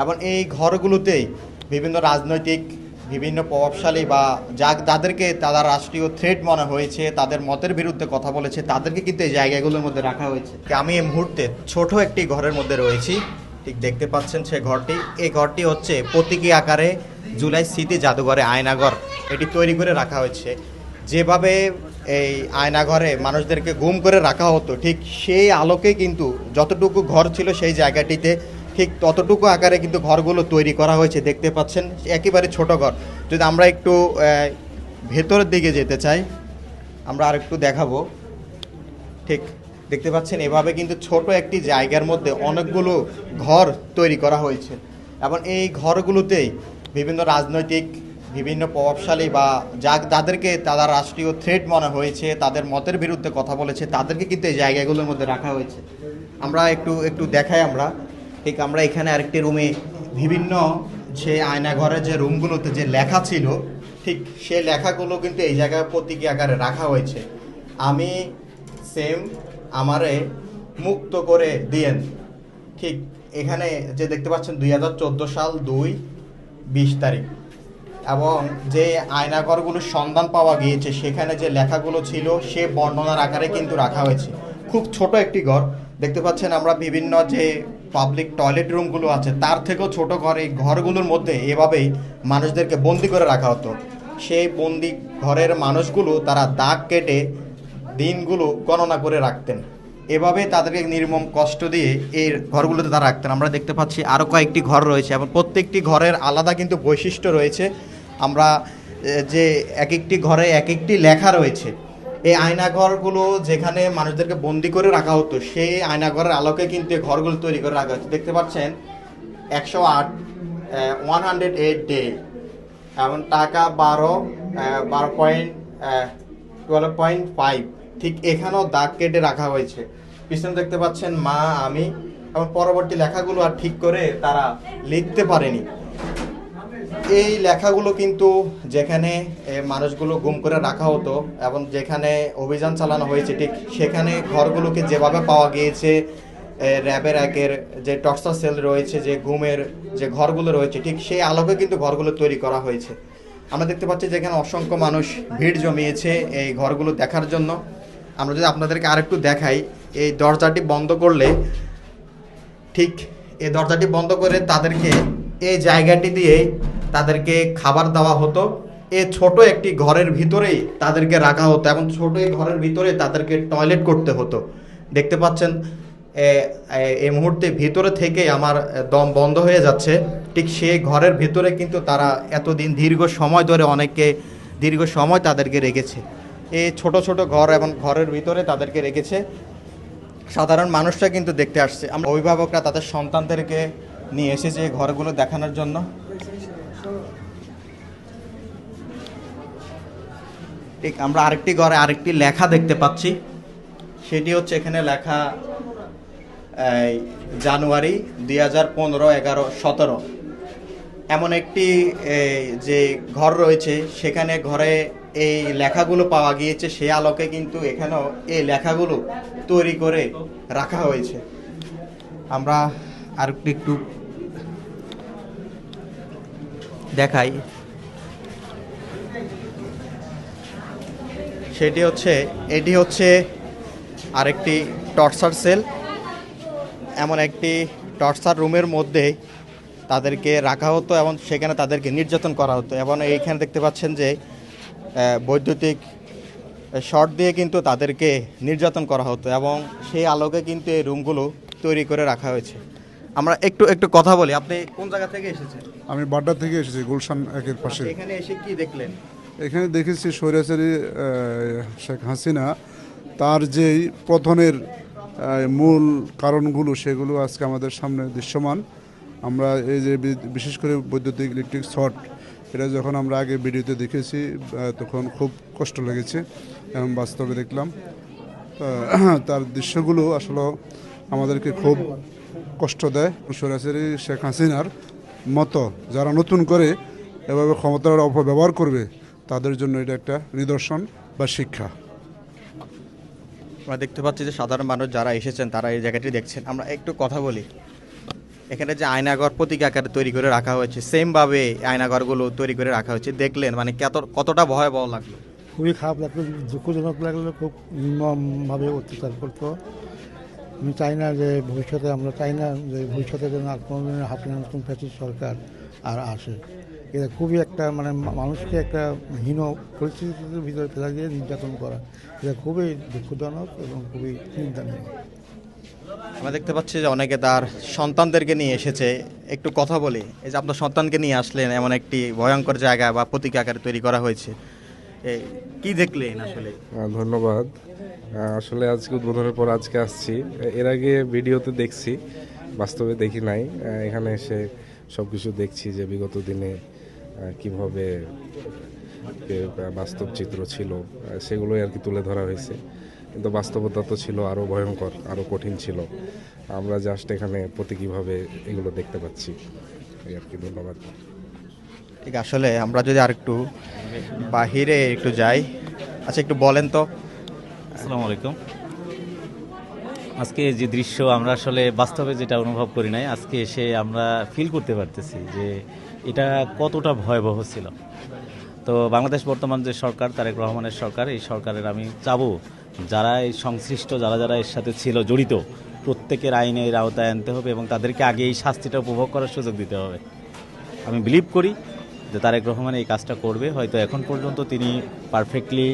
এবং এই ঘরগুলোতেই বিভিন্ন রাজনৈতিক বিভিন্ন প্রভাবশালী বা যাদেরকে তারা রাষ্ট্রীয় থ্রেট মনে হয়েছে, তাদের মতের বিরুদ্ধে কথা বলেছে, তাদেরকে কিন্তু এই জায়গাগুলোর মধ্যে রাখা হয়েছে। আমি এই মুহূর্তে ছোট একটি ঘরের মধ্যে রয়েছি, ঠিক দেখতে পাচ্ছেন সে ঘরটি। এই ঘরটি হচ্ছে প্রতীকী আকারে জুলাই স্মৃতি জাদুঘরে আয়নাঘর এটি তৈরি করে রাখা হয়েছে। যেভাবে এই আয়নাঘরে মানুষদেরকে গুম করে রাখা হতো, ঠিক সেই আলোকে কিন্তু যতটুকু ঘর ছিল সেই জায়গাটিতে ঠিক ততটুকু আকারে কিন্তু ঘরগুলো তৈরি করা হয়েছে। দেখতে পাচ্ছেন একেবারে ছোট ঘর। যদি আমরা একটু ভেতরের দিকে যেতে চাই, আমরা আর একটু দেখাবো। ঠিক দেখতে পাচ্ছেন এভাবে কিন্তু ছোট একটি জায়গার মধ্যে অনেকগুলো ঘর তৈরি করা হয়েছে এবং এই ঘরগুলোতেই বিভিন্ন রাজনৈতিক বিভিন্ন প্রভাবশালী বা যাদেরকে তারা রাষ্ট্রীয় থ্রেট মনে হয়েছে, তাদের মতের বিরুদ্ধে কথা বলেছে, তাদেরকে কিন্তু এই জায়গাগুলোর মধ্যে রাখা হয়েছে। আমরা একটু দেখাই। ঠিক আমরা এখানে আরেকটি রুমে বিভিন্ন সে আয়নাঘরের যে রুমগুলোতে যে লেখা ছিল, ঠিক সেই লেখাগুলো কিন্তু এই জায়গায় প্রতীকী আকারে রাখা হয়েছে। আমি সেম আমারে মুক্ত করে দিয়েন। ঠিক এখানে যে দেখতে পাচ্ছেন 2014 সাল 2/20 তারিখ এবং যে আয়নাঘরগুলোর সন্ধান পাওয়া গিয়েছে সেখানে যে লেখাগুলো ছিল সে বর্ণনার আকারে কিন্তু রাখা হয়েছে। খুব ছোট একটি ঘর দেখতে পাচ্ছেন। আমরা বিভিন্ন যে পাবলিক টয়লেট রুমগুলো আছে তার থেকেও ছোট ঘর, এই ঘরগুলোর মধ্যে এভাবেই মানুষদেরকে বন্দি করে রাখা হতো। সেই বন্দি ঘরের মানুষগুলো তারা দাগ কেটে দিনগুলো গণনা করে রাখতেন। এভাবে তাদেরকে নির্মম কষ্ট দিয়ে এই ঘরগুলোতে তারা রাখতেন। আমরা দেখতে পাচ্ছি আরও কয়েকটি ঘর রয়েছে এবং প্রত্যেকটি ঘরের আলাদা কিন্তু বৈশিষ্ট্য রয়েছে। আমরা যে এক একটি ঘরে এক একটি লেখা রয়েছে। এই আয়নাঘরগুলো যেখানে মানুষদেরকে বন্দি করে রাখা হতো সেই আয়নাঘরের আলোকে কিন্তু এই ঘরগুলো তৈরি করে রাখা হচ্ছে। দেখতে পাচ্ছেন 108 108 ডে এবং টাকা 12.5 ঠিক এখানেও দাগ কেটে রাখা হয়েছে। পিছনে দেখতে পাচ্ছেন মা, আমি এবং পরবর্তী লেখাগুলো আর ঠিক করে তারা লিখতে পারেনি। এই লেখাগুলো কিন্তু যেখানে মানুষগুলো গুম করে রাখা হতো এবং যেখানে অভিযান চালানো হয়েছে ঠিক সেখানে ঘরগুলোকে যেভাবে পাওয়া গিয়েছে, র্যাবের একের যে টর্চার সেল রয়েছে, যে গুমের যে ঘরগুলো রয়েছে ঠিক সেই আলোকে কিন্তু ঘরগুলো তৈরি করা হয়েছে। আমরা দেখতে পাচ্ছি যেখানে অসংখ্য মানুষ ভিড় জমিয়েছে এই ঘরগুলো দেখার জন্য। আমরা যদি আপনাদেরকে আরেকটু দেখাই, এই দরজাটি বন্ধ করলে ঠিক এই দরজাটি বন্ধ করে তাদেরকে এই জায়গাটি দিয়ে তাদেরকে খাবার দেওয়া হতো। এই ছোট একটি ঘরের ভিতরেই তাদেরকে রাখা হতো এবং ছোট এই ঘরের ভিতরে তাদেরকে টয়লেট করতে হতো। দেখতে পাচ্ছেন এই মুহূর্তে ভিতরে থেকে আমার দম বন্ধ হয়ে যাচ্ছে। ঠিক সেই ঘরের ভিতরে কিন্তু তারা এতদিন দীর্ঘ সময় ধরে দীর্ঘ সময় তাদেরকে রেখেছে। এই ছোট ছোট ঘর এবং ঘরের ভিতরে তাদেরকে রেখেছে। সাধারণ মানুষরা কিন্তু দেখতে আসছে। আমরা অভিভাবকরা তাদের সন্তানদেরকে নিয়ে এসেছে এই ঘরগুলো দেখানোর জন্য। ঠিক আমরা আরেকটি ঘরে আরেকটি লেখা দেখতে পাচ্ছি। সেটি হচ্ছে এখানে লেখা জানুয়ারি 2015, 11, 17 এমন একটি যে ঘর রয়েছে সেখানে ঘরে এই লেখাগুলো পাওয়া গিয়েছে। সেই আলোকে কিন্তু এখানেও এই লেখাগুলো তৈরি করে রাখা হয়েছে। আমরা আর একটু দেখাই। এটি হচ্ছে আরেকটি টর্চার সেল। এমন একটি টর্চার রুমের মধ্যে তাদেরকে রাখা হতো এবং সেখানে তাদেরকে নির্যাতন করা হতো। এবং এইখানে দেখতে পাচ্ছেন যে বৈদ্যুতিক শর্ট দিয়ে কিন্তু তাদেরকে নির্যাতন করা হতো এবং সেই আলোকে কিন্তু এই রুমগুলো তৈরি করে রাখা হয়েছে। আমরা একটু কথা বলি। আপনি কোন জায়গা থেকে এসেছেন? আমি বাড্ডা থেকে এসেছি, গুলশান একের পাশে। এখানে এসে কি দেখলেন? এখানে দেখেছি স্বৈরাচারী শেখ হাসিনা তার যেই পতনের মূল কারণগুলো সেগুলো আজকে আমাদের সামনে দৃশ্যমান। আমরা এই যে বিশেষ করে বৈদ্যুতিক ইলেকট্রিক শর্ট, এটা যখন আমরা আগে ভিডিওতে দেখেছি তখন খুব কষ্ট লেগেছে এবং বাস্তবে দেখলাম তার দৃশ্যগুলো আসলে আমাদেরকে খুব কষ্ট দেয়। স্বৈরাচারী শেখ হাসিনার মতো যারা নতুন করে এভাবে ক্ষমতার অপব্যবহার করবে তাদের জন্য এটা একটা নিদর্শন বা শিক্ষা। আমরা দেখতে পাচ্ছি যে সাধারণ মানুষ যারা এসেছেন তারা এই জায়গাটি দেখছেন। আমরা একটু কথা বলি। এখানে যে আয়নাঘর প্রতীক আকারে তৈরি করে রাখা হয়েছে, সেম ভাবে আয়নাঘরগুলো তৈরি করে রাখা হয়েছে, দেখলেন মানে কতটা ভয়াবহ লাগলো? খুবই খারাপ লাগলো, দুঃখজনক লাগলো, খুব নির্মমভাবে অত্যাচার করতো। আমি চাই না যে ভবিষ্যতে, আমরা চাই না যে ভবিষ্যতে যেন আর কোনো দিনের হাসিনা নতুন ফ্যাসিস্ট সরকার আর আসে। এটা খুবই একটা মানে মানুষকে একটা হীন পরিস্থিতির ভিতরে ফেলা দিয়ে নির্যাতন করা, এটা খুবই দুঃখজনক এবং খুবই নিন্দানীয়। আমরা দেখতে পাচ্ছি যে অনেকে তার সন্তানদেরকে নিয়ে এসেছে। একটু কথা বলি, এই যে আপনার সন্তানকে নিয়ে আসলেন এমন একটি ভয়ঙ্কর জায়গা বা প্রতীক আকারে তৈরি করা হয়েছে, কি দেখলেন আসলে? ধন্যবাদ। আসলে আজকে উদ্বোধনের পর আজকে আসছি। এর আগে ভিডিওতে দেখছি, বাস্তবে দেখি নাই। এখানে এসে সব কিছু দেখছি যে বিগত দিনে কিভাবে বাস্তব চিত্র ছিল, সেগুলোই আর কি তুলে ধরা হয়েছে। কিন্তু বাস্তবতা তো ছিল আরও ভয়ঙ্কর, আরও কঠিন ছিল। আমরা জাস্ট এখানে প্রতীকীভাবে এগুলো দেখতে পাচ্ছি, এই আর কি। ধন্যবাদ। ঠিক, আসলে আমরা যদি আর একটু বাহিরে একটু যাই। আচ্ছা, একটু বলেন তো। আসসালামু আলাইকুম। আজকে যে দৃশ্য আমরা আসলে বাস্তবে যেটা অনুভব করি নাই, আজকে এসে আমরা ফিল করতে পারতেছি যে এটা কতটা ভয়াবহ ছিল। তো বাংলাদেশ বর্তমান যে সরকার, তারেক রহমানের সরকার, এই সরকারের আমি চাবো যারা এই সংশ্লিষ্ট, যারা এর সাথে ছিল জড়িত, প্রত্যেকের আইনের আওতায় আনতে হবে এবং তাদেরকে আগে এই শাস্তিটা উপভোগ করার সুযোগ দিতে হবে। আমি বিলিভ করি যে তারেক রহমান এই কাজটা করবে। হয়তো এখন পর্যন্ত তিনি পারফেক্টলি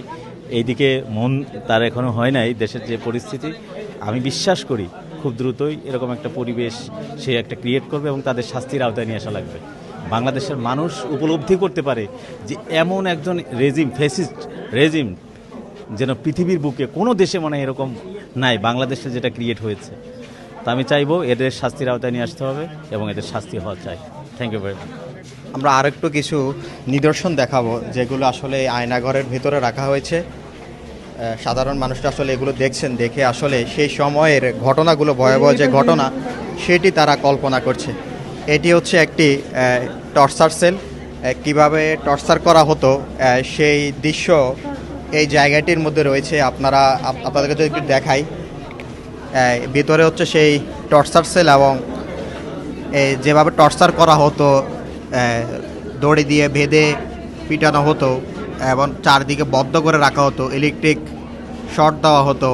এইদিকে মন তার এখনও হয় নাই। দেশের যে পরিস্থিতি, আমি বিশ্বাস করি খুব দ্রুতই এরকম একটা পরিবেশ সে একটা ক্রিয়েট করবে এবং তাদের শাস্তির আওতায় নিয়ে আসা লাগবে। বাংলাদেশের মানুষ উপলব্ধি করতে পারে যে এমন একজন রেজিম, ফ্যাসিস্ট রেজিম যেন পৃথিবীর বুকে কোনো দেশে মনে হয় এরকম নাই, বাংলাদেশে যেটা ক্রিয়েট হয়েছে। তা আমি চাইবো এদের শাস্তির আওতায় নিয়ে আসতে হবে এবং এদের শাস্তি হওয়া চাই। Thank you very much. আমরা আরেকটু কিছু নিদর্শন দেখাবো যেগুলো আসলে আয়নাঘরের ভিতরে রাখা হয়েছে। সাধারণ মানুষরা আসলে এগুলো দেখছেন, দেখে আসলে সেই সময়ের ঘটনাগুলো, ভয়াবহ যে ঘটনা, সেটি তারা কল্পনা করছে। এটি হচ্ছে একটি টর্চার সেল। কিভাবে টর্চার করা হতো সেই দৃশ্য এই জায়গাটির মধ্যে রয়েছে। আপনাদেরকে যদি একটু দেখাই, ভিতরে হচ্ছে সেই টর্চার সেল এবং যেভাবে টর্চার করা হতো, দড়ি দিয়ে বেঁধে পিটানো হতো এবং চারদিকে বদ্ধ করে রাখা হতো, ইলেকট্রিক শর্ট দেওয়া হতো।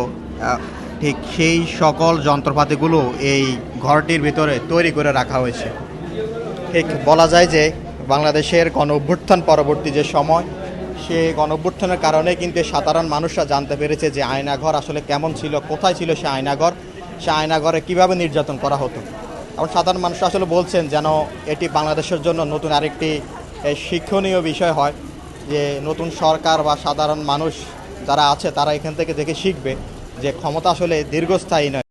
ঠিক সেই সকল যন্ত্রপাতিগুলো এই ঘরটির ভিতরে তৈরি করে রাখা হয়েছে। ঠিক বলা যায় যে বাংলাদেশের গণ অভ্যুত্থান পরবর্তী যে সময়, সেই গণ অভ্যুত্থানের কারণে কিন্তু সাধারণ মানুষরা জানতে পেরেছে যে আয়নাঘর আসলে কেমন ছিল, কোথায় ছিল সে আয়নাঘর, সে আয়নাঘরে কীভাবে নির্যাতন করা হতো। এবং সাধারণ মানুষ আসলে বলছেন যেন এটি বাংলাদেশের জন্য নতুন আরেকটি শিক্ষণীয় বিষয় হয়, যে নতুন সরকার বা সাধারণ মানুষ যারা আছে তারা এখান থেকে দেখে শিখবে যে ক্ষমতা আসলে দীর্ঘস্থায়ী নয়।